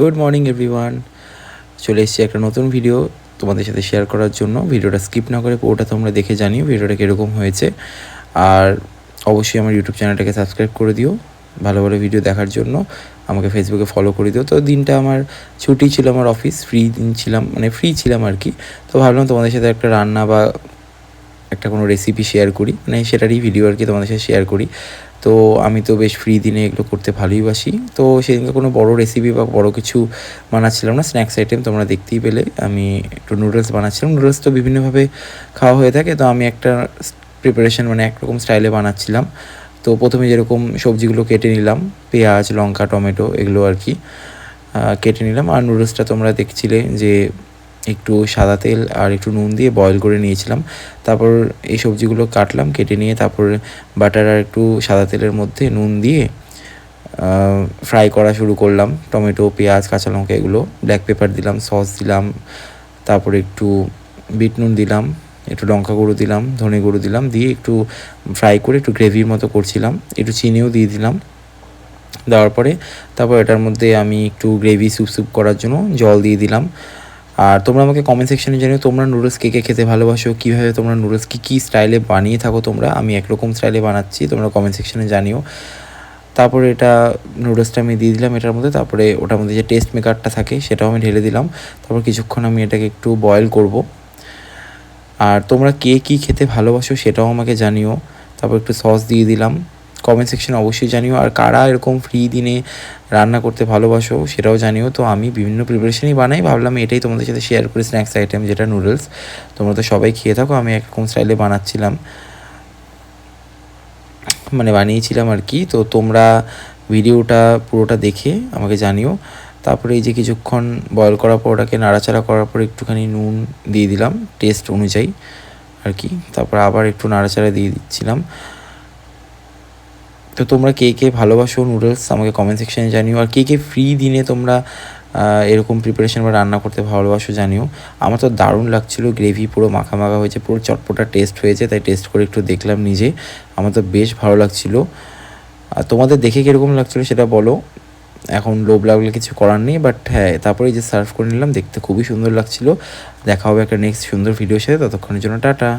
Good morning everyone. চলে এসেছি একটা নতুন ভিডিও তোমাদের সাথে শেয়ার করার জন্য। ভিডিওটা স্কিপ না করে পুরোটা তোমরা দেখে জানিও ভিডিওটা কীরকম হয়েছে। আর অবশ্যই আমার ইউটিউব চ্যানেলটাকে সাবস্ক্রাইব করে দিও ভালো ভালো ভিডিও দেখার জন্য। আমাকে ফেসবুকে ফলো করে দিও। তো দিনটা আমার ছুটি ছিল, আমার অফিস ফ্রি দিন ছিলাম, মানে ফ্রি ছিলাম আর কি। তো ভাবলাম তোমাদের সাথে একটা রান্না বা একটা কোনো রেসিপি শেয়ার করি, মানে সেটারই ভিডিও আর কি তোমাদের সাথে শেয়ার করি। তো আমি তো বেশ ফ্রি দিনে এগুলো করতে ভালোইবাসি। তো সেদিনকে কোনো বড় রেসিপি বা বড় কিছু বানাচ্ছিলাম না, স্ন্যাক্স আইটেম তোমরা দেখতেই পেলে। আমি একটু নুডলস বানাচ্ছিলাম। নুডলস তো বিভিন্নভাবে খাওয়া হয়ে থাকে, তো আমি একটা প্রিপারেশন মানে একরকম স্টাইলে বানাচ্ছিলাম। তো প্রথমে যেরকম সবজিগুলো কেটে নিলাম, পেঁয়াজ, লঙ্কা, টমেটো এগুলো আর কি কেটে নিলাম। আর নুডলসটা তোমরা দেখছিলে যে একটু সাদা তেল আর একটু নুন দিয়ে বয়েল করে নিয়েছিলাম। তারপর এই সবজিগুলো কাটলাম, কেটে নিয়ে তারপর বাটার আর একটু সাদা তেলের মধ্যে নুন দিয়ে ফ্রাই করা শুরু করলাম। টমেটো, পেঁয়াজ, কাঁচা লঙ্কা এগুলো, ব্ল্যাক পেপার দিলাম, সস দিলাম, তারপরে একটু বিট নুন দিলাম, একটু লঙ্কা গুঁড়ো দিলাম, ধনে গুঁড়ো দিলাম, দিয়ে একটু ফ্রাই করে একটু গ্রেভির মতো করছিলাম। একটু চিনিও দিয়ে দিলাম। দেওয়ার পরে তারপর এটার মধ্যে আমি একটু গ্রেভি স্যুপ করার জন্য জল দিয়ে দিলাম। আর তোমরা আমাকে কমেন্ট সেকশনে জানিও তোমরা নুডলস কে কে খেতে ভালোবাসো, কীভাবে তোমরা নুডলস কী স্টাইলে বানিয়ে থাকো তোমরা। আমি একরকম স্টাইলে বানাচ্ছি, তোমরা কমেন্ট সেকশনে জানিও। তারপরে এটা নুডলসটা আমি দিয়ে দিলাম এটার মধ্যে। তারপরে ওটার মধ্যে যে টেস্ট মেকারটা থাকে সেটাও আমি ঢেলে দিলাম। তারপর কিছুক্ষণ আমি এটাকে একটু বয়েল করব। আর তোমরা কে কী খেতে ভালোবাসো সেটাও আমাকে জানিও। তারপর একটু সস দিয়ে দিলাম। কমেন্ট সেকশনে অবশ্যই জানিও। আর কারা এরকম ফ্রি দিনে রান্না করতে ভালোবাসো সেটাও জানিও। তো আমি বিভিন্ন প্রিপারেশনই বানাই, ভাবলাম এটাই তোমাদের সাথে শেয়ার করি, স্ন্যাক্স আইটেম যেটা নুডলস। তোমরা তো সবাই খেয়ে থাকো, আমি একরকম স্টাইলে বানাচ্ছিলাম, মানে বানিয়েছিলাম আর কি। তো তোমরা ভিডিওটা পুরোটা দেখে আমাকে জানিও। তারপরে এই যে কিছুক্ষণ বয়েল করার পর ওটাকে নাড়াচাড়া করার পর একটুখানি নুন দিয়ে দিলাম টেস্ট অনুযায়ী আর কি। তারপর আবার একটু নাড়াচাড়া দিয়ে দিচ্ছিলাম। তো তোমরা কে কে ভালোবাসো নুডলস আমাকে কমেন্ট সেকশানে জানিও। আর কে কে ফ্রি দিনে তোমরা এরকম প্রিপারেশন বা রান্না করতে ভালোবাসো জানিও। আমার তো দারুণ লাগছিলো, গ্রেভি পুরো মাখা মাখা হয়েছে, পুরো চটপটা টেস্ট হয়েছে, তাই টেস্ট করে একটু দেখলাম নিজে। আমার তো বেশ ভালো লাগছিলো। আর তোমাদের দেখে কীরকম লাগছিলো সেটা বলো। এখন লোভ লাগলে কিছু করার নেই, বাট হ্যাঁ তারপরে যে সার্ভ করে নিলাম, দেখতে খুবই সুন্দর লাগছিলো। দেখা হবে একটা নেক্সট সুন্দর ভিডিওর সাথে, ততক্ষণের জন্য টাটা।